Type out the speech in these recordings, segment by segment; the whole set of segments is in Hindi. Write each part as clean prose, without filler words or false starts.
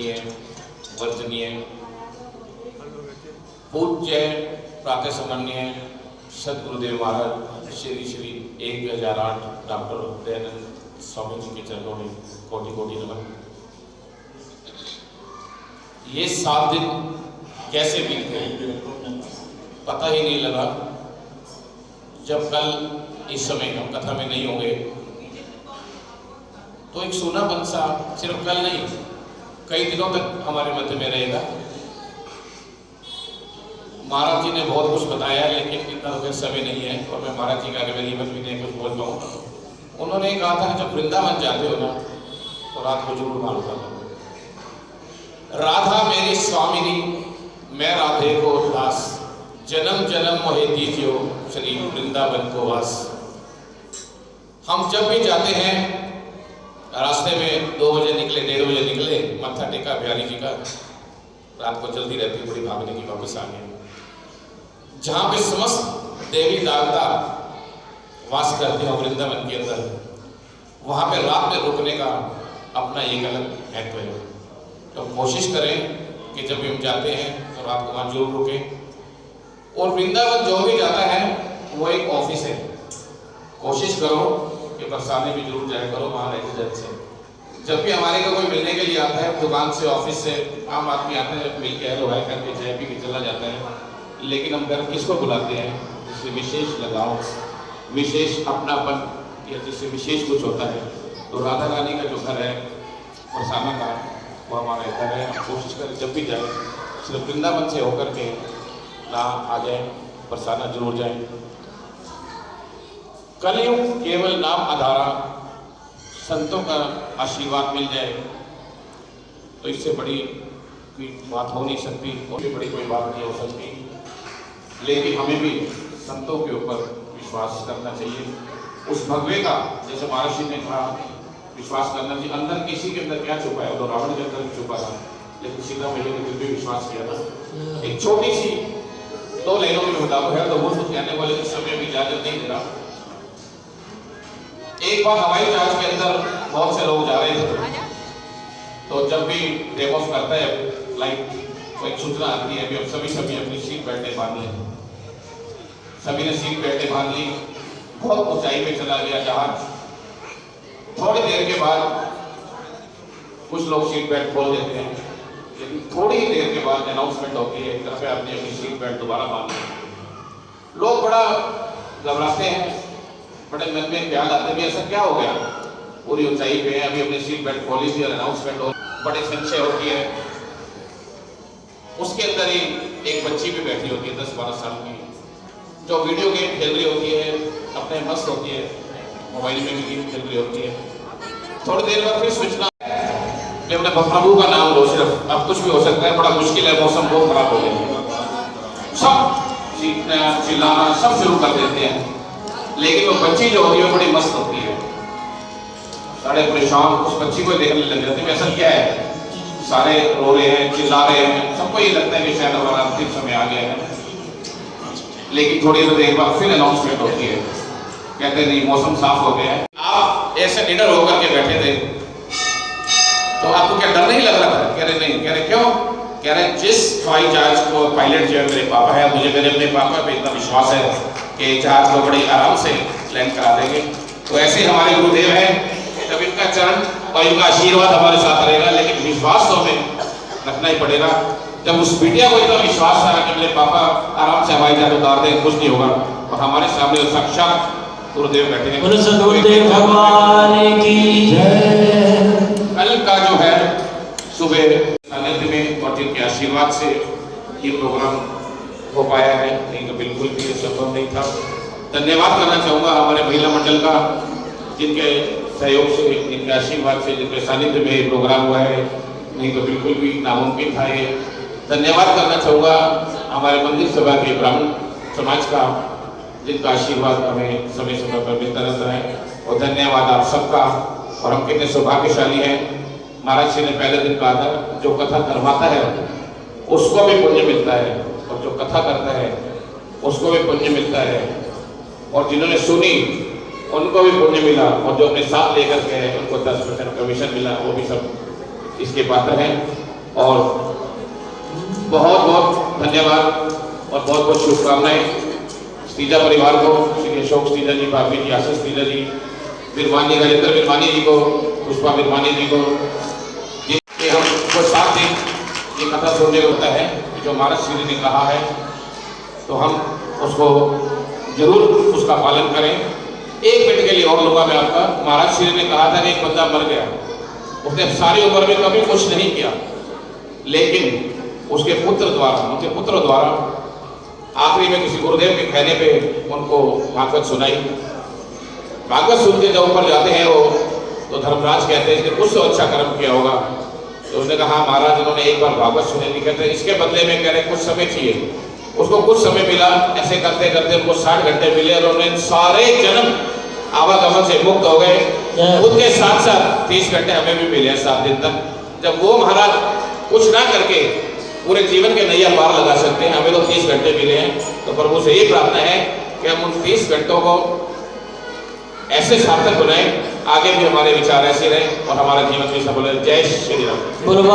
पूजनीय वर्जनीय पूज्य प्रातः समन्वय सदगुरुदेव महाराज श्री श्री 1008 डॉक्टर दयानंद स्वामी जी के चरणों में कोटि कोटि नमन। ये 7 दिन कैसे बीत गए पता ही नहीं लगा। जब कल इस समय हम कथा में नहीं होंगे तो एक सूनापन सा सिर्फ कल नहीं कई दिनों तक हमारे मध्य में रहेगा। महाराज जी ने बहुत कुछ बताया लेकिन इतना तो समय नहीं है और मैं महाराज जी का अगर मेरी मत भी नहीं कुछ बोल पाऊँ। उन्होंने कहा था जब वृंदावन जाते हो ना तो रात को जरूर मालूम करना। राधा मेरी स्वामिनी मैं राधे को दास, जन्म जन्म मोहे दीजियो श्री वृंदावन को वास। हम जब भी जाते हैं रास्ते में 2 बजे निकले 1:30 बजे निकले, मत्था टेका बिहारी जी का, रात को जल्दी रहती थोड़ी भागने की वापस आ गए। जहाँ पे समस्त देवी देवता वास करते हैं वृंदावन के अंदर, वहाँ पे रात में रुकने का अपना एक अलग महत्व है। तो कोशिश करें कि जब भी हम जाते हैं तो रात को वहाँ जरूर रुकें। और वृंदावन जो भी जाता है वो एक ऑफिस है, कोशिश करो कि बरसाने भी जरूर जाया करो वहाँ रेजिडेंट से। जब भी हमारे को कोई मिलने के लिए आता है दुकान से ऑफिस से आम आदमी आते हैं मिल के हेलो हाय करके चाय पी के चला जाता है, लेकिन हम घर किसको बुलाते हैं जिससे विशेष लगाव विशेष अपनापन या जिससे विशेष कुछ होता है। तो राधा रानी का जो घर है बरसाना का वो हमारा घर है। हम कोशिश करें जब भी जाए सिर्फ वृंदावन से होकर के ना आ जाए, बरसाना जरूर जाए। कलयुग केवल नाम आधारा, संतों का आशीर्वाद मिल जाए तो इससे बड़ी कोई बात हो नहीं सकती और भी बड़ी कोई बात नहीं हो सकती। लेकिन हमें भी संतों के ऊपर विश्वास करना चाहिए। उस भगवे का जैसे महर्षि ने कहा विश्वास करना चाहिए। अंदर किसी के अंदर क्या छुपा है, तो रावण के अंदर छुपा था लेकिन सीता मैया ने फिर भी विश्वास किया था। एक छोटी सी 2 लाइनों में बता दो है तो वो कहने वाले के समय भी इजाजत नहीं दे रहा। एक बार हवाई जहाज के अंदर बहुत से लोग जा रहे थे तो जब भी टेक ऑफ करता है फ्लाइट तो एक सूचना आती है कि अब सभी अपनी सीट बेल्टें बांध लें। सभी ने सीट बेल्टें बांध ली, बहुत ऊंचाई पे चला गया जहाज। थोड़ी देर के बाद कुछ लोग सीट बेल्ट खोल देते हैं लेकिन थोड़ी ही देर के बाद अनाउंसमेंट होती है कृपया आपने अपनी सीट बेल्ट दोबारा बांध लें। लोग बड़ा घबराते हैं, बड़े मन में ख्याल आते भी ऐसा क्या हो गया, पूरी ऊंचाई पे है अभी अपनी सीट बेल्ट खोली थी और अनाउंसमेंट हो, बड़ी संशय होती है। उसके अंदर ही एक बच्ची भी बैठी होती है 10-12 साल की जो वीडियो गेम खेल रही होती है, अपने मस्त होती है, मोबाइल में भी गेम खेल रही होती है। थोड़ी देर बाद फिर सूचना अपने प्रभु का नाम लो, सिर्फ अब कुछ भी हो सकता है, बड़ा मुश्किल है, मौसम बहुत खराब हो गया, सब चीखना चिल्लाना सब शुरू कर देते हैं। लेकिन वो बच्ची जो होती है वो बड़ी मस्त होती है, सारे परेशान उस बच्ची को देखने लग जाते हैं ऐसा क्या है, सारे रो रहे हैं चिल्ला रहे हैं, सबको ये लगता है कि शायद हमारा अंतिम समय आ गया है। लेकिन थोड़ी देर बाद फिर अनाउंसमेंट होती है, कहते हैं नहीं मौसम साफ हो गया है। आप ऐसे निडर होकर के बैठे थे तो आपको क्या डर नहीं लग रहा था? कह रहे नहीं। कह रहे क्यों? कह रहे जिस हवाई जहाज को पायलट जो है मेरे पापा है, मुझे मेरे अपने पापा पे इतना विश्वास है कि जहाज को बड़ी आराम से लैंड करा देंगे। तो ऐसे हमारे गुरुदेव हैं, जब इनका चरण और इनका आशीर्वाद हमारे साथ रहेगा, लेकिन विश्वास तो हमें रखना ही पड़ेगा। जब उस बिटिया को इतना विश्वास था कि मेरे पापा आराम से हवाई जहाज उतार दें, कुछ नहीं होगा, और हमारे सामने साक्षात गुरुदेव बैठे हैं। गुरुदेव भगवान की जय। कल का जो है सुबह सानिध्य में और जिनके आशीर्वाद से ये प्रोग्राम हो पाया है, नहीं तो बिल्कुल भी ये संभव नहीं था। धन्यवाद करना चाहूँगा हमारे महिला मंडल का, जिनके सहयोग से, जिनके आशीर्वाद से, जिनके सानिध्य में ये प्रोग्राम हुआ है, नहीं तो बिल्कुल भी नामुमकिन था ये। धन्यवाद करना चाहूँगा हमारे मंदिर सभा के ब्राह्मण समाज का, जिनका आशीर्वाद हमें समय समय पर मिलता रहता है। और धन्यवाद आप सबका। और हम कितने सौभाग्यशाली हैं, महाराज जी ने पहले दिन कहा था जो कथा करवाता है उसको भी पुण्य मिलता है, और जो कथा करता है उसको भी पुण्य मिलता है, और जिन्होंने सुनी उनको भी पुण्य मिला, और जो अपने साथ लेकर के उनको 10% कमीशन मिला, वो भी सब इसके पात्र हैं। और बहुत बहुत धन्यवाद और बहुत बहुत शुभकामनाएं स्तीजा परिवार को, श्री अशोक स्तीजा जी, भाभी जी, आशीष स्तीजा जी, बिरवानी, राजेंद्र बिरवानी जी को, पुष्पा बिरवानी जी को, ये हमको 7 दिन ये कथा सुनने को होता है कि जो महाराज श्री ने कहा है तो हम उसको जरूर उसका पालन करें। एक मिनट के लिए और लूँगा मैं आपका। महाराज श्री ने कहा था कि एक बंदा मर गया, उसने सारी उम्र में कभी कुछ नहीं किया, लेकिन उसके पुत्र द्वारा आखिरी में किसी गुरुदेव के कहने पे उनको भागवत सुनाई। भागवत सुन के जब ऊपर जाते हैं वो, तो धर्मराज कहते हैं कि कुछ तो अच्छा कर्म किया होगा। तो उसने कहा महाराज इन्होंने एक बार भागवत सुने, कहते हैं इसके बदले में कह रहे कुछ समय चाहिए। उसको कुछ समय मिला, ऐसे करते करते उनको 60 घंटे मिले और उन्होंने सारे जन्म आवागमन से मुक्त हो गए। उनके साथ साथ 30 घंटे हमें भी मिले 7 दिन तक। जब वो महाराज कुछ ना करके पूरे जीवन के नैया पार लगा सकते हैं, हमें तो 30 घंटे मिले हैं। तो प्रभु से ये प्रार्थना है कि हम उन 30 घंटों को ऐसे सार्थक बनाएं, आगे भी हमारे विचार ऐसे रहें और हमारा जीवन भी सफल है। जय श्री राम। ऊपर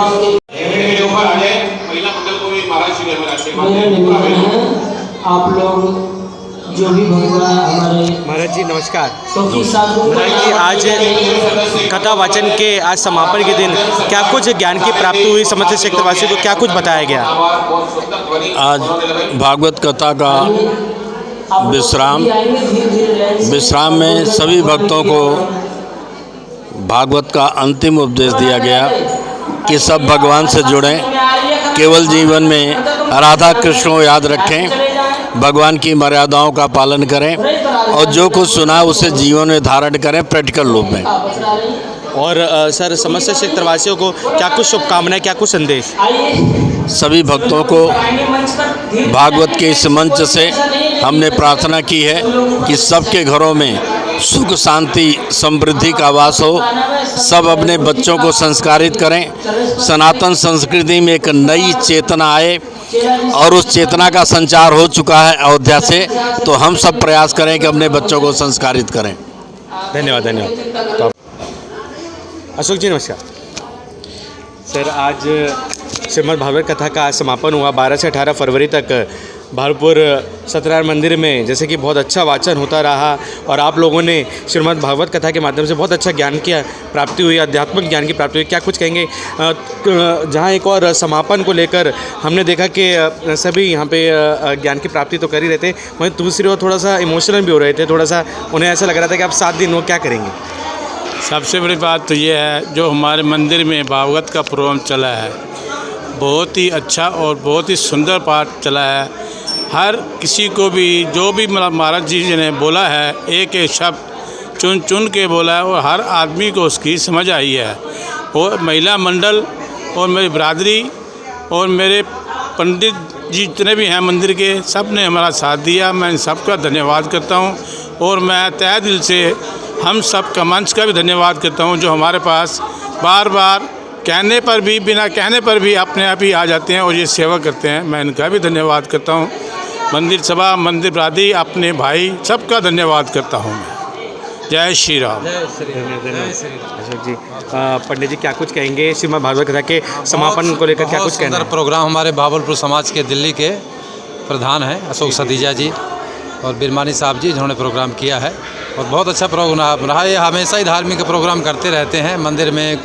आ जाए, महिला मंडल को भी महाराज श्री हमारे आशीर्वाद। आप लोग जो भी भगवान हमारे महाराज जी नमस्कार। क्योंकि महाराज जी आज कथा वाचन के आज समापन के दिन क्या कुछ ज्ञान की प्राप्ति हुई, समस्त क्षेत्रवासियों को क्या कुछ बताया गया? आज भागवत कथा का विश्राम में सभी भक्तों को भागवत का अंतिम उपदेश दिया गया कि सब भगवान से जुड़ें, केवल जीवन में राधा कृष्ण को याद रखें, भगवान की मर्यादाओं का पालन करें और जो कुछ सुना उसे जीवन में धारण करें प्रैक्टिकल रूप में। और सर समस्त क्षेत्रवासियों को क्या कुछ शुभकामनाएं, क्या कुछ संदेश? सभी भक्तों को भागवत के इस मंच से हमने प्रार्थना की है कि सबके घरों में सुख शांति समृद्धि का वास हो, सब अपने बच्चों को संस्कारित करें, सनातन संस्कृति में एक नई चेतना आए और उस चेतना का संचार हो चुका है अयोध्या से, तो हम सब प्रयास करें कि अपने बच्चों को संस्कारित करें। धन्यवाद धन्यवाद। अशोक जी नमस्कार। सर आज श्रीमद् भागवत कथा का आज समापन हुआ। 12 से 18 फरवरी तक भागलपुर सत्यनारायण मंदिर में जैसे कि बहुत अच्छा वाचन होता रहा और आप लोगों ने श्रीमद् भागवत कथा के माध्यम से बहुत अच्छा ज्ञान की प्राप्ति हुई, आध्यात्मिक ज्ञान की प्राप्ति हुई। क्या कुछ कहेंगे? जहां एक और समापन को लेकर हमने देखा कि सभी यहाँ पे ज्ञान की प्राप्ति तो कर ही रहे थे, वहीं दूसरी ओर थोड़ा सा इमोशनल भी हो रहे थे, थोड़ा सा उन्हें ऐसा लग रहा था कि आप 7 दिन वो क्या करेंगे? सबसे बड़ी बात तो ये है जो हमारे मंदिर में भागवत का प्रोग्राम चला है, बहुत ही अच्छा और बहुत ही सुंदर पाठ चला है। हर किसी को भी जो भी महाराज जी ने बोला है, एक एक शब्द चुन चुन के बोला है और हर आदमी को उसकी समझ आई है। और महिला मंडल और मेरी बिरादरी और मेरे पंडित जी जितने भी हैं मंदिर के, सब ने हमारा साथ दिया। मैं इन सबका धन्यवाद करता हूँ और मैं तहे दिल से हम सब का मंच का भी धन्यवाद करता हूँ जो हमारे पास बार बार कहने पर भी, बिना कहने पर भी अपने आप ही आ जाते हैं और ये सेवा करते हैं। मैं इनका भी धन्यवाद करता हूँ। मंदिर सभा, मंदिर ब्रादरी, अपने भाई सबका धन्यवाद करता हूँ मैं। जय श्री राम। अशोक जी, पंडित जी क्या कुछ कहेंगे श्रीमद् भागवत कथा के समापन को लेकर? क्या कुछ कहना है? प्रोग्राम हमारे भागलपुर समाज के दिल्ली के प्रधान हैं अशोक सतीजा जी और बिरमानी साहब जी, जिन्होंने प्रोग्राम किया है और बहुत अच्छा प्रोग्राम रहा। ये हमेशा ही धार्मिक प्रोग्राम करते रहते हैं मंदिर में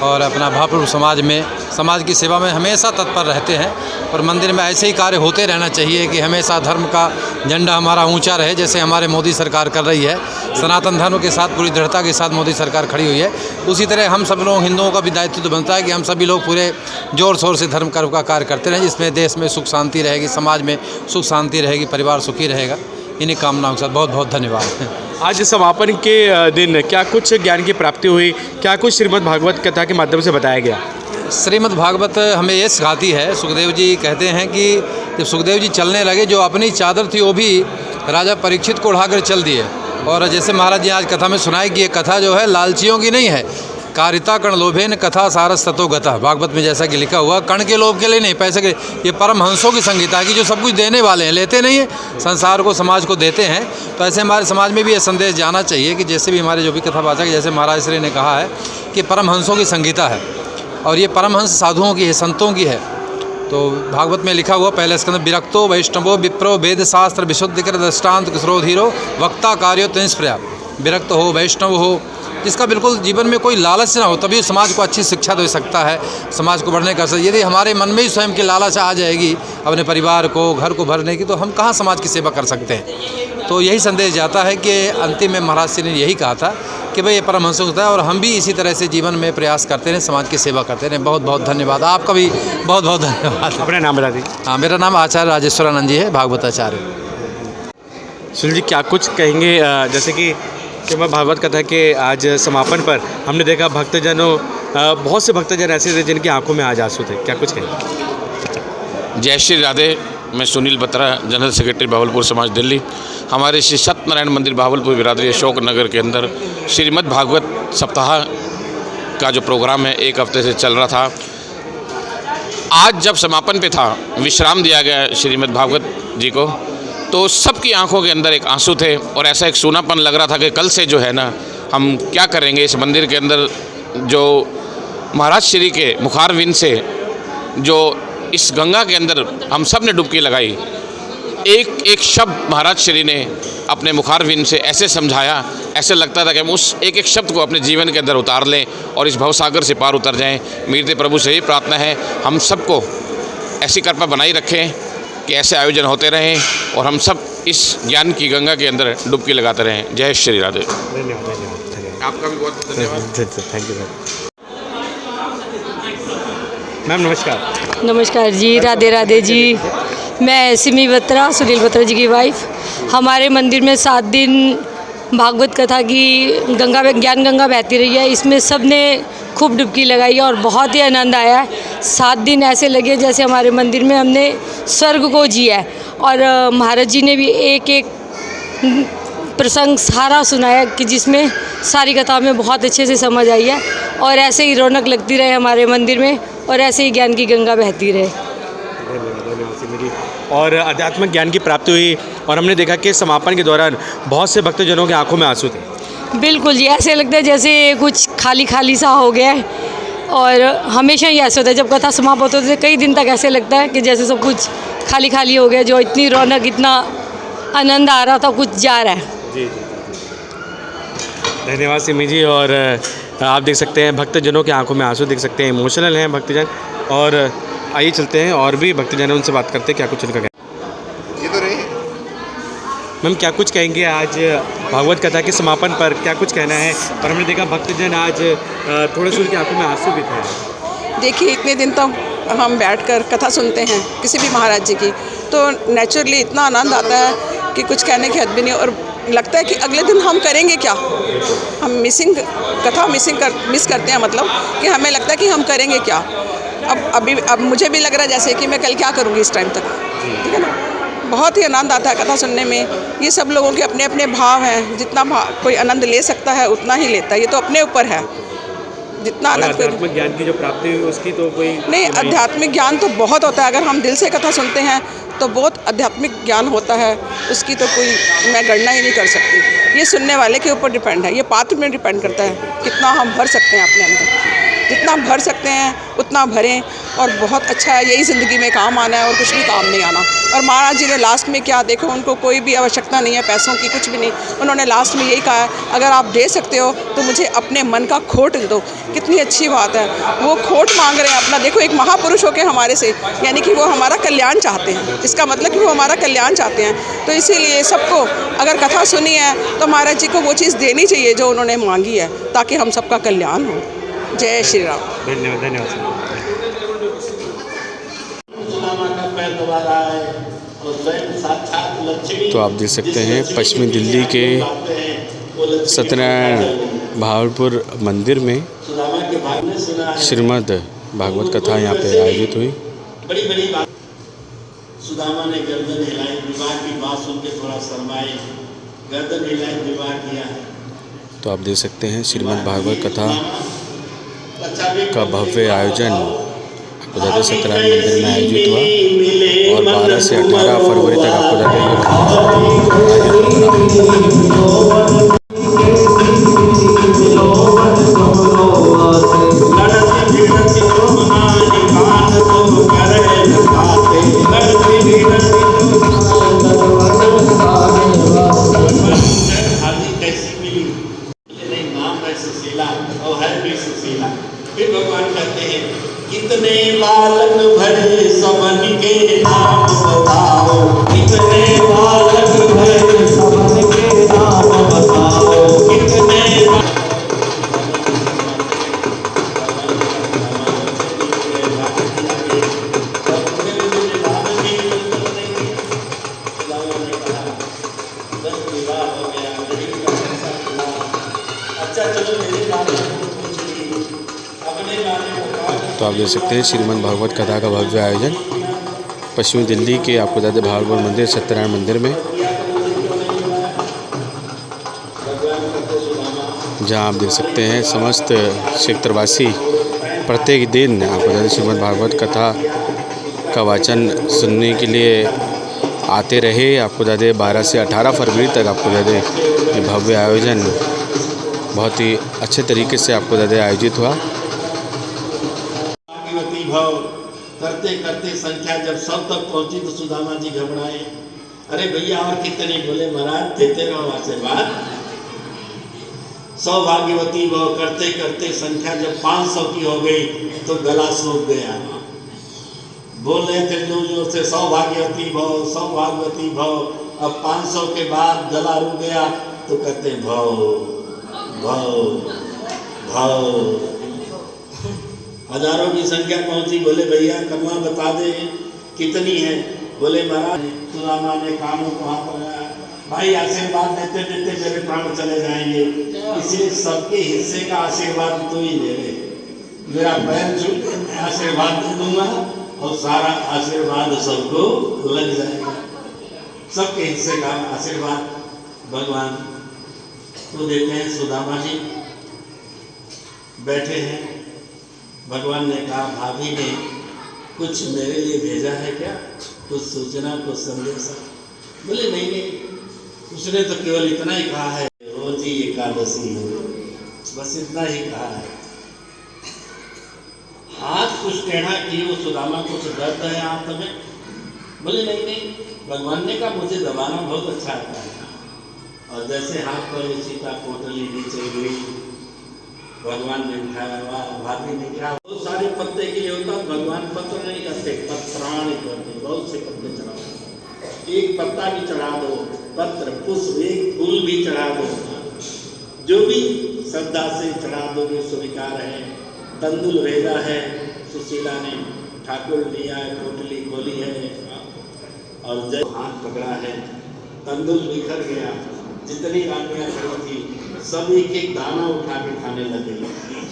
और अपना भागलपुर समाज में, समाज की सेवा में हमेशा तत्पर रहते हैं और मंदिर में ऐसे ही कार्य होते रहना चाहिए कि हमेशा धर्म का झंडा हमारा ऊंचा रहे, जैसे हमारे मोदी सरकार कर रही है। सनातन धर्म के साथ पूरी दृढ़ता के साथ मोदी सरकार खड़ी हुई है। उसी तरह हम सब लोग हिंदुओं का भी दायित्व तो बनता है कि हम सभी लोग पूरे जोर शोर से धर्म कर्म का कार्य करते रहें, जिसमें देश में सुख शांति रहेगी, समाज में सुख शांति रहेगी, परिवार सुखी रहेगा। इन्हीं कामनाओं के साथ बहुत बहुत धन्यवाद। आज समापन के दिन क्या कुछ ज्ञान की प्राप्ति हुई, क्या कुछ श्रीमद् भागवत कथा के माध्यम से बताया गया? श्रीमद् भागवत हमें ये सिखाती है, सुखदेव जी कहते हैं कि जब सुखदेव जी चलने लगे, जो अपनी चादर थी वो भी राजा परीक्षित को उठाकर चल दिए। और जैसे महाराज जी आज कथा में सुनाए कि ये कथा जो है लालचियों की नहीं है, कारिता कण लोभेन कथा सारस ततो गता। भागवत में जैसा कि लिखा हुआ, कण के लोभ के लिए नहीं, पैसे के, ये परमहंसों की संगीता है कि जो सब कुछ देने वाले हैं, लेते नहीं है, संसार को समाज को देते हैं। तो ऐसे हमारे समाज में भी ये संदेश जाना चाहिए कि जैसे भी हमारे जो भी कथावाचक, जैसे महाराज श्री ने कहा है कि परमहंसों की संगीता है और ये परमहंस साधुओं की है, संतों की है। तो भागवत में लिखा हुआ पहले स्कंद, विरक्तो वैष्णवो विप्रो वेद शास्त्र विशुद्धिकर दृष्टांत कुशरो धीरो वक्ता कार्यो तिंस्प्रया। विरक्त हो, वैष्णव हो, जिसका बिल्कुल जीवन में कोई लालच ना हो, तभी समाज को अच्छी शिक्षा दे सकता है, समाज को बढ़ने का। यदि हमारे मन में ही स्वयं की लालच आ जाएगी अपने परिवार को, घर को भरने की, तो हम कहाँ समाज की सेवा कर सकते हैं। तो यही संदेश जाता है कि अंतिम में महाराज श्री ने यही कहा था कि भाई ये परमहंसों होता है, और हम भी इसी तरह से जीवन में प्रयास करते रहें, समाज की सेवा करते रहें। बहुत बहुत धन्यवाद, आपका भी बहुत बहुत धन्यवाद। अपना नाम बता दीजिए। हाँ, मेरा नाम आचार्य राजेश्वरानंद जी है, भागवताचार्य। सुनील जी, क्या कुछ कहेंगे? जैसे कि श्रीमद् भागवत कथा के आज समापन पर हमने देखा भक्तजनों, बहुत से भक्तजन ऐसे थे जिनकी आंखों में आज आंसू थे, क्या कुछ कहेंगे? जय श्री राधे। मैं सुनील बत्रा, जनरल सेक्रेटरी भावलपुर समाज दिल्ली। हमारे श्री सत्यनारायण मंदिर भावलपुर बिरादरी अशोक नगर के अंदर श्रीमद् भागवत सप्ताह का जो प्रोग्राम है 1 हफ्ते से चल रहा था। आज जब समापन पे था, विश्राम दिया गया श्रीमद् भागवत जी को, तो सबकी आंखों के अंदर एक आंसू थे और ऐसा एक सूनापन लग रहा था कि कल से जो है ना, हम क्या करेंगे। इस मंदिर के अंदर जो महाराज श्री के मुखारविंद से जो इस गंगा के अंदर हम सब ने डुबकी लगाई, एक एक शब्द महाराज श्री ने अपने मुखारविंद से ऐसे समझाया, ऐसे लगता था कि हम उस एक एक शब्द को अपने जीवन के अंदर उतार लें और इस भवसागर से पार उतर जाएं। मेरी प्रभु से यही प्रार्थना है, हम सबको ऐसी कृपा बनाई रखें कि ऐसे आयोजन होते रहें और हम सब इस ज्ञान की गंगा के अंदर डुबकी लगाते रहें। जय श्री राधे। धन्यवाद। आपका भी बहुत बहुत धन्यवाद। Thank you ma'am. नमस्कार। नमस्कार जी, राधे राधे जी। मैं सिमी बत्रा, सुनील बत्रा जी की वाइफ। हमारे मंदिर में 7 दिन भागवत कथा की ज्ञान गंगा बहती रही है। इसमें सब ने खूब डुबकी लगाई और बहुत ही आनंद आया है। 7 दिन ऐसे लगे जैसे हमारे मंदिर में हमने स्वर्ग को जिया है। और महाराज जी ने भी एक एक प्रसंग सारा सुनाया कि जिसमें सारी कथा में बहुत अच्छे से समझ आई है। और ऐसे ही रौनक लगती रहे हमारे मंदिर में और ऐसे ही ज्ञान की गंगा बहती रहे। और आध्यात्मिक ज्ञान की प्राप्ति हुई और हमने देखा कि समापन के दौरान बहुत से भक्तजनों की आंखों में आंसू थे। बिल्कुल जी, ऐसे लगता है जैसे कुछ खाली खाली सा हो गया है। और हमेशा ही ऐसे होता है, जब कथा समाप्त होती है कई दिन तक ऐसे लगता है कि जैसे सब कुछ खाली खाली हो गया। जो इतनी रौनक, इतना आनंद आ रहा था, कुछ जा रहा है। जी, धन्यवाद सिमी जी। और आप देख सकते हैं भक्तजनों की आंखों में आंसू देख सकते हैं, इमोशनल हैं भक्तजन। और आइए चलते हैं और भी भक्तजन हैं, उनसे बात करते हैं क्या कुछ उनका कहना। ये तो रही मैम, क्या कुछ कहेंगे आज भागवत कथा के समापन पर, क्या कुछ कहना है? और हमने देखा भक्तजन आज थोड़े से उनकी आंखों में आंसू भी थे। देखिए, इतने दिन तो हम बैठकर कथा सुनते हैं किसी भी महाराज जी की, तो नेचुरली इतना आनंद आता है कि कुछ कहने की हद भी नहीं। और लगता है कि अगले दिन हम करेंगे क्या। हम मिस करते हैं, मतलब कि हमें लगता है कि हम करेंगे क्या। अब मुझे भी लग रहा है जैसे कि मैं कल क्या करूँगी इस टाइम तक, ठीक है ना। बहुत ही आनंद आता है कथा सुनने में। ये सब लोगों के अपने अपने भाव हैं, जितना कोई आनंद ले सकता है उतना ही लेता है। ये तो अपने ऊपर है, जितना आध्यात्मिक ज्ञान की जो प्राप्ति हुई उसकी तो कोई नहीं। आध्यात्मिक ज्ञान तो बहुत होता है, अगर हम दिल से कथा सुनते हैं तो बहुत आध्यात्मिक ज्ञान होता है। उसकी तो कोई मैं गणना ही नहीं कर सकती। ये सुनने वाले के ऊपर डिपेंड है, ये पात्र में डिपेंड करता है कितना हम भर सकते हैं अपने अंदर। जितना भर सकते हैं उतना भरें, और बहुत अच्छा है। यही ज़िंदगी में काम आना है और कुछ भी काम नहीं आना। और महाराज जी ने लास्ट में क्या, देखो उनको कोई भी आवश्यकता नहीं है पैसों की, कुछ भी नहीं। उन्होंने लास्ट में यही कहा है, अगर आप दे सकते हो तो मुझे अपने मन का खोट दो। कितनी अच्छी बात है, वो खोट मांग रहे हैं अपना। देखो, एक महापुरुष होकर हमारे से, यानी कि वो हमारा कल्याण चाहते हैं। इसका मतलब कि वो हमारा कल्याण चाहते हैं। तो इसीलिए सबको अगर कथा सुनी है तो महाराज जी को वो चीज़ देनी चाहिए जो उन्होंने मांगी है, ताकि हम सबका कल्याण हो। जय श्री राम। धन्यवाद। धन्यवाद। तो आप देख सकते हैं पश्चिमी दिल्ली के सत्यनारायण भावलपुर मंदिर में श्रीमद् भागवत कथा यहाँ पे आयोजित हुई। बड़ी बात, सुदामा ने गर्दन हिलाई, विवाह की बात सुन के थोड़ा शर्माए, गर्दन हिलाई, विवाह किया। तो आप देख सकते हैं श्रीमद् भागवत कथा का भव्य आयोजन आपको सत्यनारायण मंदिर में आयोजित हुआ और 12 से 18 फरवरी तक आपको है सुशीला और है भी सुशीला। फिर भगवान कहते हैं कितने बालक भरे सबन के नाम बताओ, कितने बालक भरे सबन के नाम बताओ, कितने तो आप देख सकते हैं श्रीमद् भागवत कथा का भव्य आयोजन पश्चिमी दिल्ली के आपको बता दें भागवत मंदिर सत्यनारायण मंदिर में, जहां आप देख सकते हैं समस्त क्षेत्रवासी प्रत्येक दिन आपको बता दें श्रीमद् भागवत कथा का वाचन सुनने के लिए आते रहे। आपको बता दें 12 से 18 फरवरी तक आपको बता दें ये भव्य आयोजन बहुत ही अच्छे तरीके से आपको बता दें आयोजित हुआ। भाव करते करते संख्या जब सब तक पहुंची तो सुदामा जी घबराए। अरे भैया और कितने? बोले महाराज देते रहो आशीर्वाद। सौभाग्यवती भाव करते करते संख्या जब 500 की हो गई तो गला सूख गया। बोल रहे थे जोर जोर से सौभाग्यवती भाव सौभाग्यवती भाव। अब 500 के बाद गला रुक गया तो कहते भाव भाव भाव। हजारों की संख्या पहुंची। बोले भैया कमा बता दे कितनी है? बोले महाराज सुदामा ने कानों को हाथ लगाया, भाई आशीर्वाद देते देते मेरे प्राण चले जाएंगे, इसलिए सबके हिस्से का आशीर्वाद तो ही ले ले। मेरा पैर छू के मैं आशीर्वाद दे दूंगा और सारा आशीर्वाद सबको लग जाएगा। सबके हिस्से का आशीर्वाद भगवान तो देते हैं। सुदामा जी बैठे हैं। भगवान ने कहा भाभी ने कुछ मेरे लिए भेजा है क्या? कुछ सूचना कुछ संदेशा? बोले नहीं नहीं, उसने तो केवल इतना ही कहा है रोज ही एकादशी हो, बस इतना ही कहा है। हाथ कुछ टेढ़ा किए वो सुदामा, कुछ दर्द है हाथ में? बोले नहीं नहीं, भगवान ने कहा मुझे दबाना बहुत अच्छा आता है। और जैसे हाथ पर सीता पोटली नीचे गिरी, भगवान ने उठाया, वाह भाभी ने क्या। बहुत सारे पत्ते के लिए होता, भगवान पत्र नहीं करते, पत्राणि करते। बहुत से पत्ते चढ़ा, एक पत्ता भी चढ़ा दो, पत्र पुष्प एक फूल भी चढ़ा दो, जो भी श्रद्धा से चढ़ा दोगे स्वीकार है। तंदुल भेजा है सुशीला ने, ठाकुर लिया है, पोटली खोली है और जब हाथ पकड़ा है तंदुल बिखर गया। जितनी रानियां खड़ी थी सब एक एक दाना उठा के खाने लगे।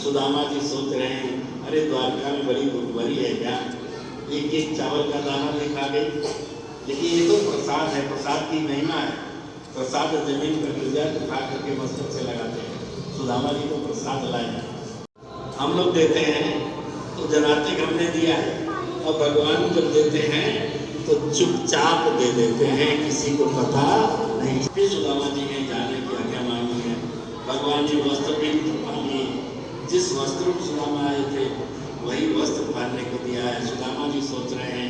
सुदामा जी सोच रहे हैं अरे द्वारका में बड़ी भूखमरी है क्या? एक एक चावल का दाना भी खा गई। लेकिन ये तो प्रसाद है, प्रसाद की महिमा है। प्रसाद जमीन पर गिर जाए तो खा करके मस्तक से लगाते हैं। सुदामा जी को प्रसाद लाए, हम लोग देते हैं तो जनाते हमने दिया है, और भगवान जब देते हैं तो चुपचाप दे देते हैं, किसी को पता नहीं। फिर सुदामा जी ने जाने की आज्ञा मांगी है। भगवान ने वस्त्र भी पहन लिए। जिस वस्त्र में सुदामा आए थे वही वस्त्र पहनने को दिया है। सुदामा जी सोच रहे हैं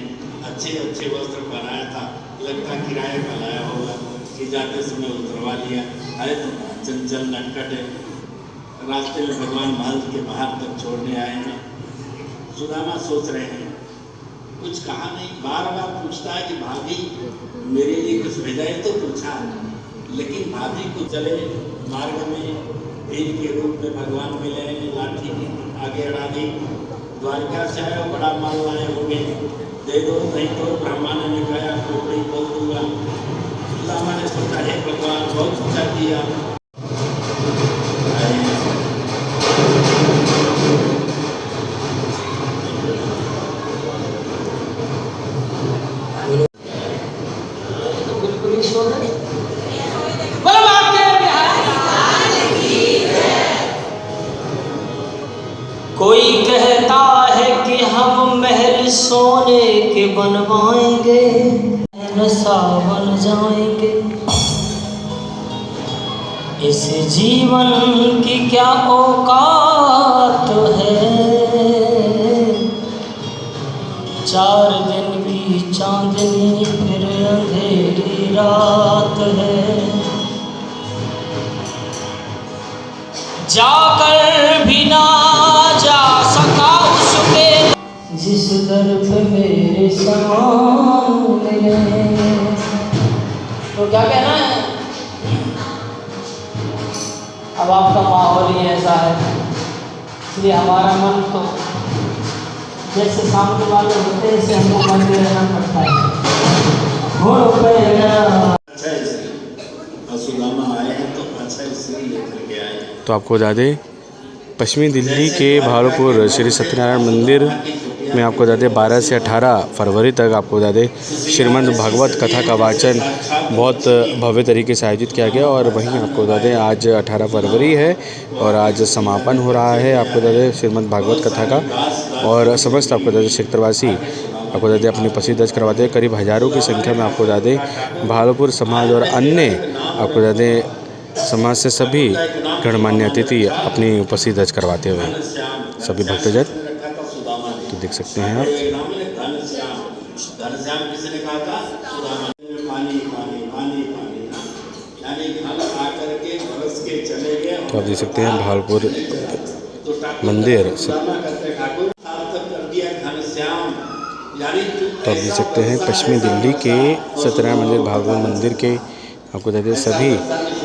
अच्छे अच्छे वस्त्र पहनाया था, लगता किराए का लाया होगा कि जाते समय उतरवा लिया है। तो चंचल नटखट है। रास्ते में भगवान महल के बाहर तक छोड़ने आए हैं। सुदामा सोच रहे हैं कुछ कहा नहीं, बार बार पूछता है कि भाभी मेरे लिए कुछ भेजा है? तो पूछा, लेकिन भाभी को चले मार्ग में भीड़ के रूप में भगवान मिले, लाठी की आगे अड़ा दी। द्वारका से आए बड़ा माल लाए होंगे, दे दो, नहीं तो ब्रह्मा ने निकाया खोपड़ी खोल दूंगा। सुदामा ने सोचा है भगवान बहुत अच्छा किया। कोई कहता है कि हम महल सोने के बनवाएंगे, नशा बन जाएंगे। इस जीवन की क्या औकात है, 4 दिन की चांदनी फिर अंधेरी रात है। जा कर भी ना जा सका उसके, जिस दर पे मेरे सामने। तो क्या कहना है? अब आपका माहौल ही ऐसा है, इसलिए हमारा मन तो जैसे सामने वाले होते हैं ऐसे हमको मन में रहना पड़ता है। अच्छा इसलिए सुदामा आए हैं तो अच्छा इसलिए लेकर के आए हैं। तो आपको बता दें पश्चिमी दिल्ली के भागलपुर श्री सत्यनारायण मंदिर में आपको बता दें 12 से 18 फरवरी तक आपको बता दें श्रीमद् भागवत कथा का वाचन बहुत भव्य तरीके से आयोजित किया गया। और वहीं आपको बता दें आज 18 फरवरी है और आज समापन हो रहा है आपको बता दें श्रीमद् भागवत कथा का। और समस्त आपको बता दें क्षेत्रवासी आपको बता दें अपनी उपस्थिति दर्ज करवाते हैं। करीब हज़ारों की संख्या में आपको बता दें भागलपुर समाज और अन्य आपको बता दें समाज से सभी गणमान्य अतिथि अपनी उपस्थिति दर्ज करवाते हुए सभी भक्तजन तो देख सकते हैं आप। तो आप देख सकते हैं भागलपुर मंदिर तो आप देख सकते हैं पश्चिमी दिल्ली के सत्यनारायण मंदिर भागवत मंदिर के आपको बता दें सभी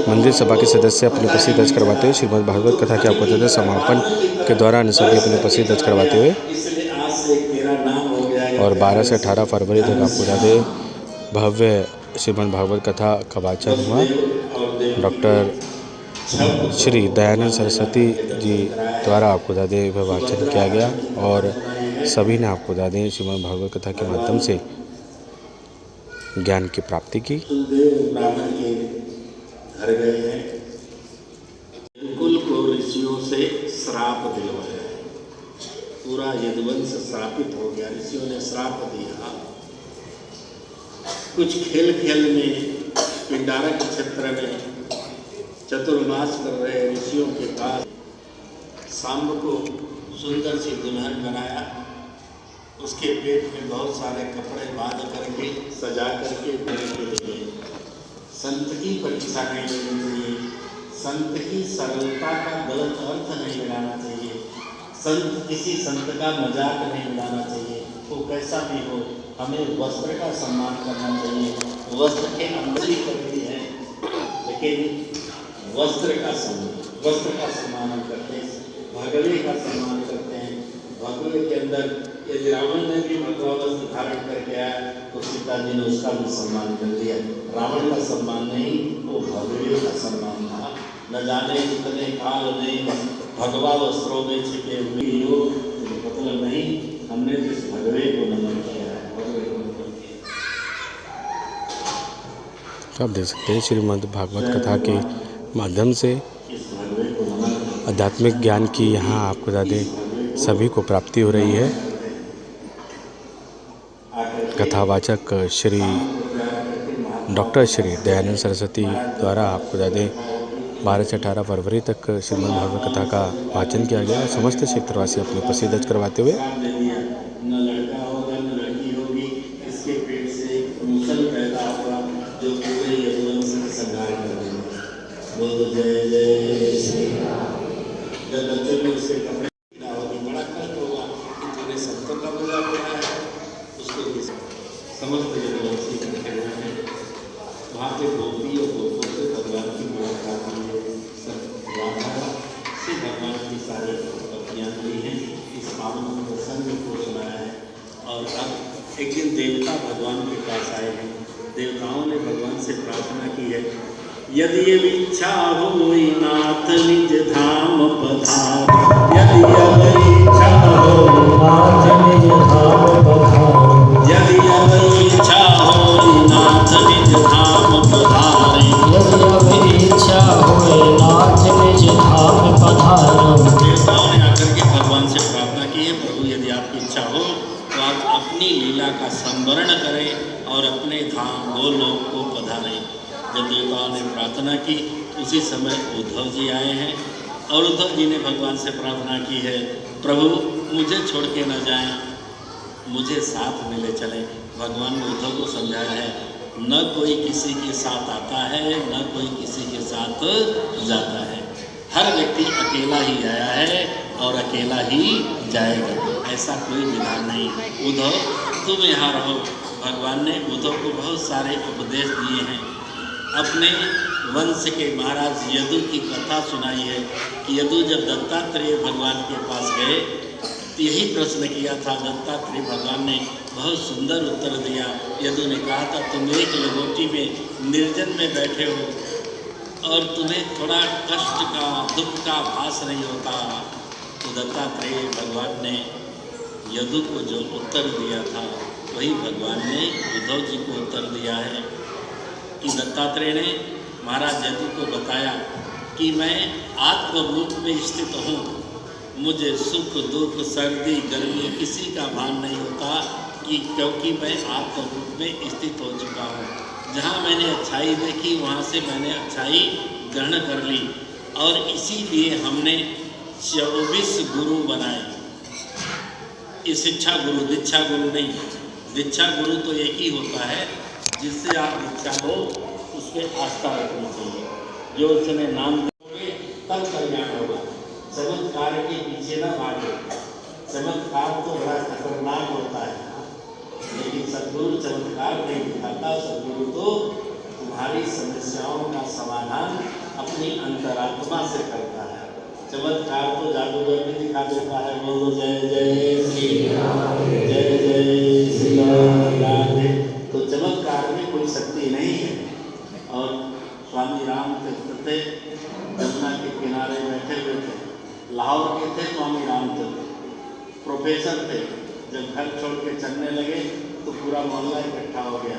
मंदिर सभा के सदस्य अपनी उपस्थिति दर्ज करवाते हुए श्रीमद् भागवत कथा के आपको बता दें समापन के दौरान सभी अपनी उपस्थिति दर्ज करवाते हुए। और 12 से 18 फरवरी तक आपको बता दें भव्य श्रीमद् भागवत कथा का वाचन हुआ। डॉक्टर श्री दयानंद सरस्वती जी द्वारा आपको बता दें वह वाचन किया गया और सभी ने आपको बता दें श्रीमद् भागवत कथा के माध्यम से ज्ञान की प्राप्ति की। ब्राह्मण के घर गए हैं, कुल को ऋषियों से श्राप दिलवाया है। पूरा यदुवंश श्रापित हो गया, ऋषियों ने श्राप दिया। कुछ खेल खेल में पिंडारक क्षेत्र में चतुर्मास कर रहे ऋषियों के पास सांब को सुंदर सी दुल्हन बनाया। उसके पेट में बहुत सारे कपड़े बांध करके सजा करके लिए संत की परीक्षा नहीं लेनी चाहिए, संत की सरलता का गलत अर्थ नहीं लगाना चाहिए, किसी संत का मजाक नहीं उड़ाना चाहिए। वो कैसा भी हो हमें वस्त्र का सम्मान करना चाहिए। वस्त्र के अंदर ही करती है लेकिन वस्त्र का सम्मान हम करते हैं, भगवे का सम्मान करते हैं। भगवे के अंदर यदि रावण ने भी भगवा वस्त्र धारण करके आया तो सीता जी ने उसका भी सम्मान कर दिया। रावण का सम्मान नहीं, वो भगवे का सम्मान था। न जाने कितने काल नहीं भगवा वस्त्रों में छिपे हुए योग मतलब नहीं, हमने इस भगवे को नमन किया है, भगवे को नमन किया। आप देख सकते हैं श्रीमद् भागवत कथा के माध्यम से आध्यात्मिक ज्ञान की यहाँ आपको बता दें सभी को प्राप्ति हो रही है। कथावाचक श्री डॉक्टर श्री दयानंद सरस्वती द्वारा आपको बता दें 12 से 18 फरवरी तक श्रीमद् भागवत कथा का वाचन किया गया। समस्त क्षेत्रवासी अपनी उपस्थिति दर्ज करवाते हुए न लड़का होगा न लड़की होगी, इसके पेट से मुसल पैदा होगा जो पूरे यदुवंश का संहार कर देगा। बोल जय जय श्री राम। जब बच्चे में उसके कपड़े होगी बड़ा कष्ट होगा कि तूने संतों का मजाक उड़ाया है, उसको समस्त यदुवंशी करके हुए हैं। वहाँ पे गोपी और गोपों से भगवान की मुलाकात हुई है। राधा से भगवान की सारी पत्नियाँ ली हैं, इस पावन प्रसंग को सुनाया है। और अब एक दिन देवता भगवान के पास आए हैं। देवताओं ने भगवान से प्रार्थना की है, यदि ये इच्छा हो नाथ निज धाम पधार, यदि इच्छा हो नाथ निज धाम पधार, यदि इच्छा हो नाथ निज धाम पधार, यदि इच्छा हो नाथ निज धाम पधार। देवताओं ने आकर के भगवान से प्रार्थना की है, प्रभु यदि आपकी इच्छा हो तो आप अपनी लीला का संवरण करें और अपने धाम गोलोक को पधारें। जब देवताओं ने प्रार्थना की उसी समय उद्धव जी आए हैं और उद्धव जी ने भगवान से प्रार्थना की है, प्रभु मुझे छोड़ के न जाएं, मुझे साथ में ले चलें। भगवान ने उद्धव को समझाया है, न कोई किसी के साथ आता है न कोई किसी के साथ जाता है, हर व्यक्ति अकेला ही आया है और अकेला ही जाएगा, ऐसा कोई विधान नहीं। उद्धव तुम यहाँ रहो। भगवान ने उद्धव को बहुत सारे उपदेश दिए हैं। अपने वंश के महाराज यदु की कथा सुनाई है कि यदु जब दत्तात्रेय भगवान के पास गए तो यही प्रश्न किया था। दत्तात्रेय भगवान ने बहुत सुंदर उत्तर दिया। यदु ने कहा था तुम एक लंगोटी में निर्जन में बैठे हो और तुम्हें थोड़ा कष्ट का दुख का आभास नहीं होता। तो दत्तात्रेय भगवान ने यदु को जो उत्तर दिया था वही भगवान ने उद्धव जी को उत्तर दिया है कि दत्तात्रेय ने महाराज यदु को बताया कि मैं आत्म रूप में स्थित हूँ, मुझे सुख दुख सर्दी गर्मी किसी का भान नहीं होता कि क्योंकि मैं आत्म रूप में स्थित हो चुका हूँ। जहाँ मैंने अच्छाई देखी वहाँ से मैंने अच्छाई ग्रहण कर ली और इसीलिए हमने 24 गुरु बनाए। ये शिक्षा गुरु, दीक्षा गुरु नहीं। दीक्षा गुरु तो एक ही होता है जिससे आप दीक्षा लो, उस पर आस्था रखनी चाहिए। जो उसने नाम दोगे तब कल्याण होगा। चमत्कार के पीछे ना भागो। चमत्कार तो बड़ा खतरनाक होता है, लेकिन सद्गुरु चमत्कार नहीं दिखाता। सद्गुरु तो तुम्हारी समस्याओं का समाधान अपनी अंतरात्मा से करता है। चमत्कार तो जादूगर भी दिखा देता है। बोलो जय जय श्री राम, जय जय श्री राधे। तो चमत्कार में कोई शक्ति नहीं है। और स्वामी राम तीर्थ थे, यमुना के किनारे बैठे हुए थे। लाहौर के थे स्वामी राम तीर्थ, प्रोफेसर थे। जब घर छोड़ के चलने लगे तो पूरा मोहल्ला इकट्ठा हो गया।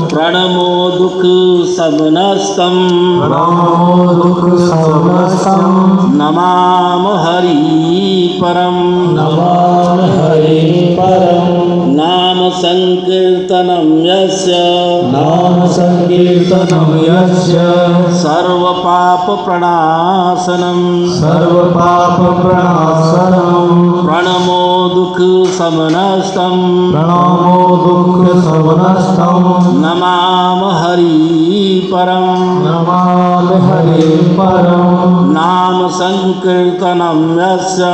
प्रणमो दुख समनस्तम, नमाम हरि परम, नाम संकीर्तनम यस्य, सर्व पाप प्रणाशनम, प्रणमो दुख समनस्तम, नमाम हरि परम, नाम संकीर्तनम यस्य,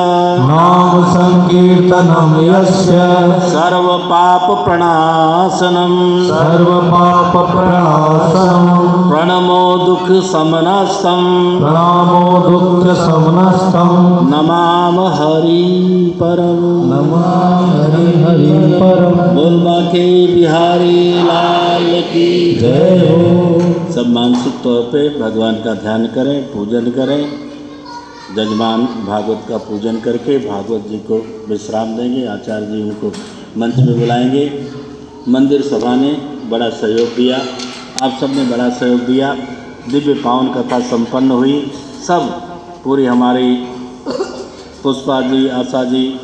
सर्व पाप प्रणाशनम, प्रणमो दुख समनस्तम, नमाम हरि परम, बोल बाके बिहारी लाल की जय हो। सब मानसिक तौर पे भगवान का ध्यान करें, पूजन करें। जजमान भागवत का पूजन करके भागवत जी को विश्राम देंगे। आचार्य जी उनको मंच में बुलाएंगे। मंदिर सभा ने बड़ा सहयोग दिया, आप सब ने बड़ा सहयोग दिया। दिव्य पावन कथा संपन्न हुई। सब पूरी हमारी पुष्पा जी, आशा जी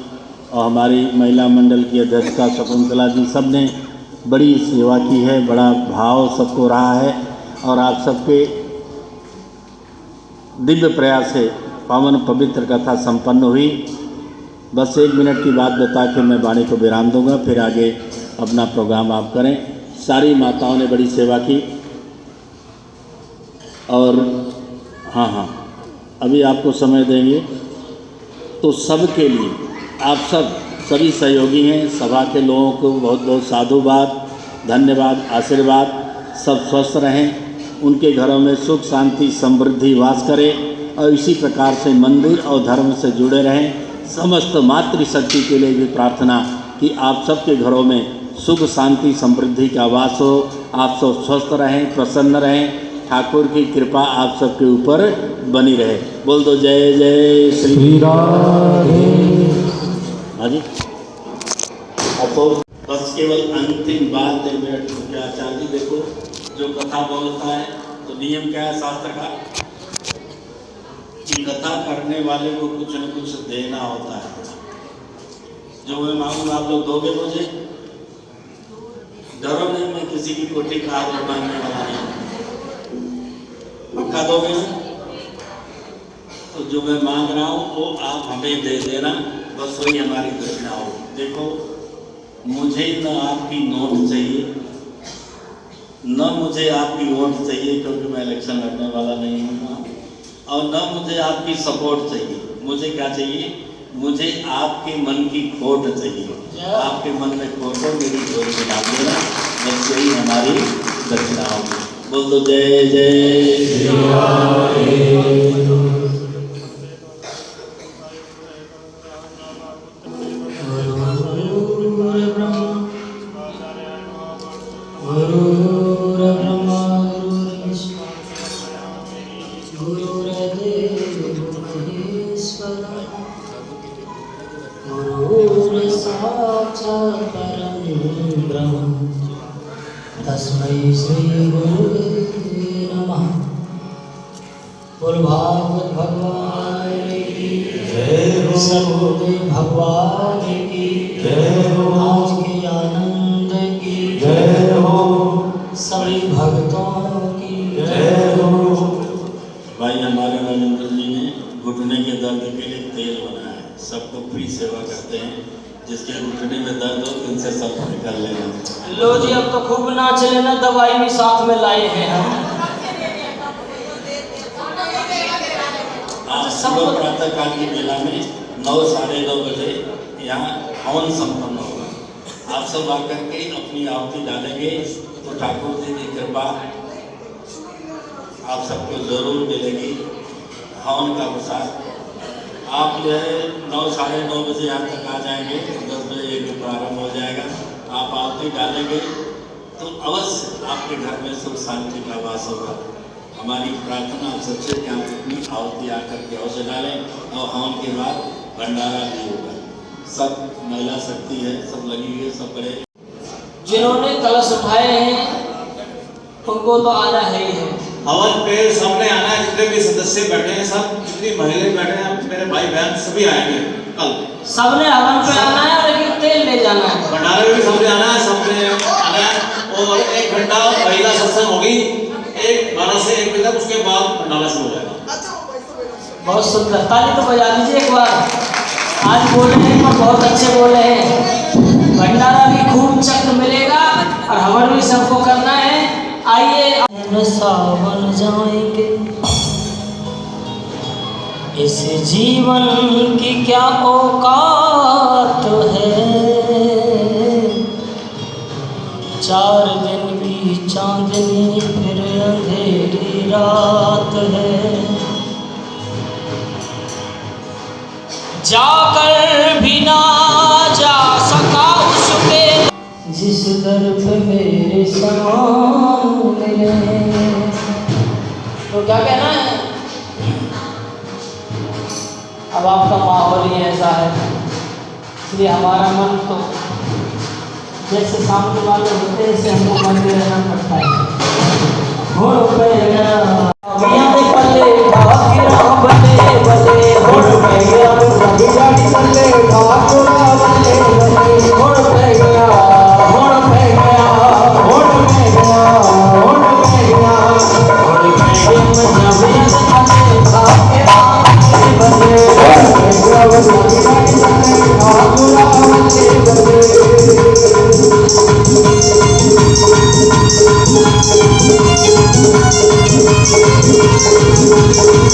और हमारी महिला मंडल की अध्यक्षता शकुंतला जी, सब ने बड़ी सेवा की है। बड़ा भाव सबको रहा है और आप सबके दिव्य प्रयास से पावन पवित्र कथा संपन्न हुई। बस 1 मिनट की बात बता के मैं वाणी को विराम दूंगा, फिर आगे अपना प्रोग्राम आप करें। सारी माताओं ने बड़ी सेवा की और हाँ अभी आपको समय देंगे तो सबके लिए आप सभी सहयोगी हैं। सभा के लोगों को बहुत बहुत साधुवाद, धन्यवाद, आशीर्वाद। सब स्वस्थ रहें, उनके घरों में सुख शांति समृद्धि वास करे और इसी प्रकार से मंदिर और धर्म से जुड़े रहें। समस्त मातृशक्ति के लिए भी प्रार्थना कि आप सबके घरों में सुख शांति समृद्धि का वास हो। आप सब स्वस्थ रहें, प्रसन्न रहें। ठाकुर की कृपा आप सबके ऊपर बनी रहे। बोल दो जय जय श्री राम। हाँ जी, बस केवल अंतिम बात है मेरा। आचार्य जी देखो जो कथा बोलता है तो नियम क्या है शास्त्र का कि कथा करने वाले को कुछ न कुछ देना होता है। जो मैं मांगूंगा आप लोग दोगे मुझे? डरो नहीं, मैं किसी की कोठी का हाथ मांगने वाला नहीं, पक्का दोगे ना? तो जो मैं मांग रहा हूँ वो आप हमें दे देना, बस वही हमारी दक्षिणा हो। देखो, मुझे न आपकी नोट चाहिए, न मुझे आपकी वोट चाहिए, क्योंकि मैं इलेक्शन लड़ने वाला नहीं हूँ, और न मुझे आपकी सपोर्ट चाहिए। मुझे क्या चाहिए? मुझे आपके मन की खोट चाहिए। आपके मन में खोट हो, मेरी खोट बना देना, बस यही हमारी दक्षिणा होगी। बोल दो जय जय श्री राम। तस्मै श्री गुरुवे नमः। बोल भागवत भगवान की जय, सतगुरु भगवान की जय हो, आज के आनंद की जय हो, सभी भक्तों की जय हो। भाई हमारे नरेंद्र जी ने घुटने के दर्द के लिए तेल बनाया है, सबको फ्री सेवा करते हैं। जिसके घुटने में दर्द हो इनसे सब निकल लेना। लो जी, अब तो खूब नाच लेना, दवाई भी साथ में लाए हैं हम। आज सुबह प्रातः काल की मेला में 9 साढ़े 9 बजे यहाँ हवन संपन्न होगा। आप सब आकर के अपनी आहुति डालेंगे तो ठाकुर जी की कृपा आप सबको जरूर मिलेगी। हवन का प्रसाद आप जो है 9 साढ़े 9 बजे यहाँ तक आ जाएंगे, 10 बजे ये प्रारंभ हो जाएगा। आप आहुति डालेंगे तो अवश्य आपके घर में सुख शांति का वास होगा। हमारी प्रार्थना आप सबसे कि आप अपनी आहुति आकर के अवश्य डालें, और हवन के बाद भंडारा भी होगा। सब महिला शक्ति है, सब लगी हुई है, सब बड़े। जिन्होंने कलश उठाए हैं उनको तो आना है ही है। हवन पे सबने आना है, जितने भी सदस्य बैठे हैं, सब जितनी महिलाएं बैठे हैं, मेरे भाई बहन सभी आएंगे कल। सबने हवन पे आना है, लेकिन तेल ले जाना है। भंडारे में भी सबने आना है, सबने आना है। और 1 घंटा महिला सत्संग होगी, 12 से 1 बजे तक, उसके बाद भंडारा शुरू हो जाएगा। बहुत सुंदर, ताली तो बजा दीजिए एक बार। आज बोले हैं पर बहुत अच्छे बोले हैं। भंडारा भी खूब चक्र मिलेगा और हवन भी सबको करना है। आइए सावन जाएंगे, इस जीवन की क्या औकात है। 4 दिन की चांदनी फिर अंधेरी रात है। जाकर भी ना जा सका उसके जिस दर पे मेरे समान मिले। तो क्या कहना है? अब आपका माहौल ही ऐसा है, इसलिए हमारा मन तो जैसे सामने वाले होते हैं ऐसे हमको मन में रहना पड़ता है। Thank you.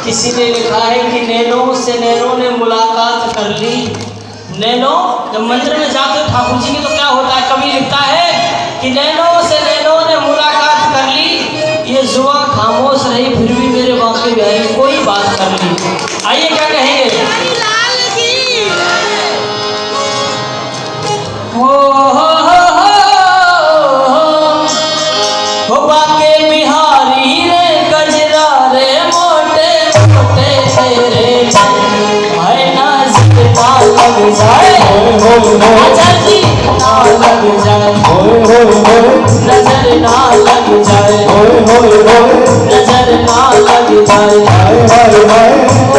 किसी ने लिखा है कि नैनों से नैनों ने मुलाकात कर ली। नैनों जब मंदिर में जाते हो ठाकुर जी की तो क्या होता है, कवि लिखता है कि नैनों से नैनों ने मुलाकात कर ली, ये जुआ खामोश रही फिर भी मेरे बाकी बिहारी कोई बात कर ली। आइए क्या कहेंगे। हो बाके बिहारी रे गजरा रे मोटे मोटे तेरे भाई नजर ना लग जाए, जी ना लग जाए, नजर ना लग जाए, नजर ना लग जाए। ओ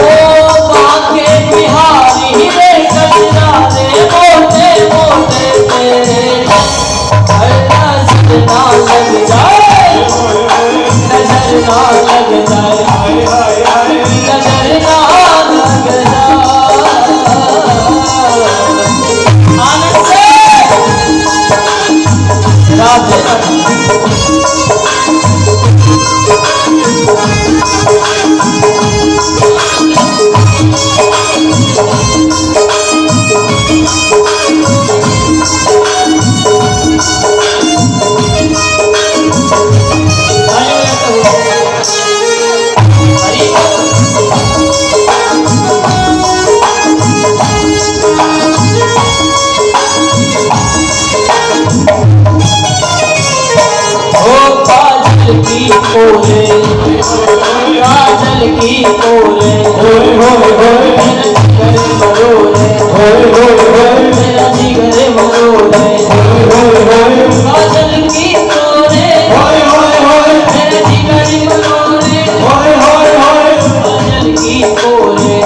बाके बिहारी रे गजरा रे मोटे मोटे तेरे भाई नजर ना लग जाए, नजर ना लग जाए, नजर ना लग जाए। आनंद से राधे काजल की ओरे मेरा जिगर मरोड़े, काजल की ओरे मेरा जिगर मरोड़े, काजल की ओरे क्या करोगे, काजल की ओरे मेरा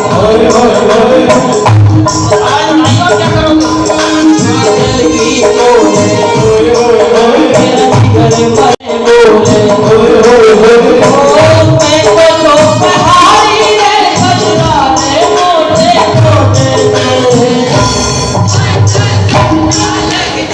जिगर मरोड़े। लग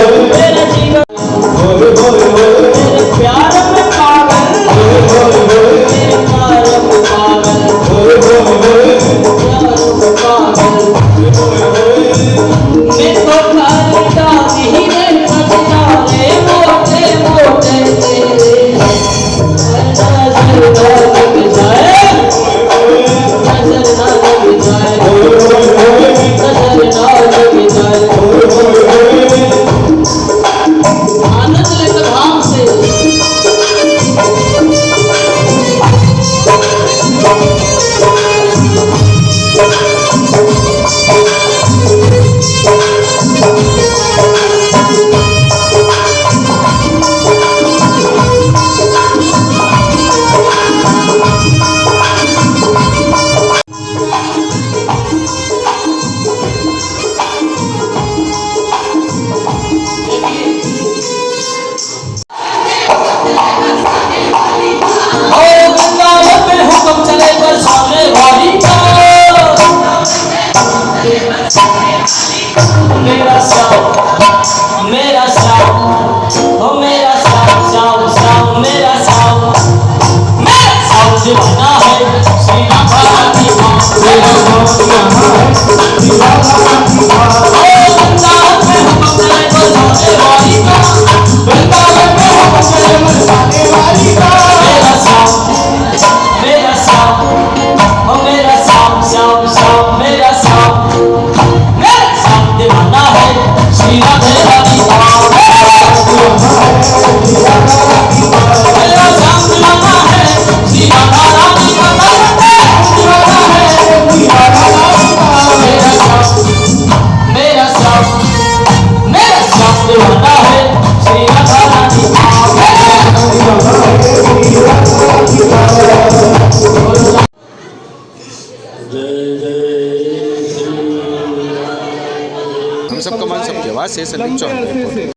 मेरा जीवन मेरे प्यार में पागल, मेरे प्यार में पागल, मैं तो करता भी नहीं बचता रे मोटे मोटे तेरे नजर ना लग जाए, नजर ना लग जाए, नजर ना लग जाए। आनंद लेकर भाव से मेरा श्याम, मेरा श्याम, ओ मेरा श्याम, श्याम श्याम मेरा श्याम, मेरा श्याम दीवाना है श्री राधा की माँ, मेरा श्याम दीवाना है श्री राधा की माँ। ओ वृंदावन में हम चले बरसाने वाली का, वृंदावन में हम चले बरसाने वाली का। मेरा श्याम, मेरा श्याम, ओ मेरा श्याम, श्याम श्याम मेरा श्याम, दीवाना है श्री राधे रानी का, मेरा श्याम दीवाना है श्री राधा रानी का, दीवाना है मेरा श्याम, मेरा श्याम दीवाना है श्री राधा रानी का। हम सबका मन सबकी आवाज़ से संदीप चौहान।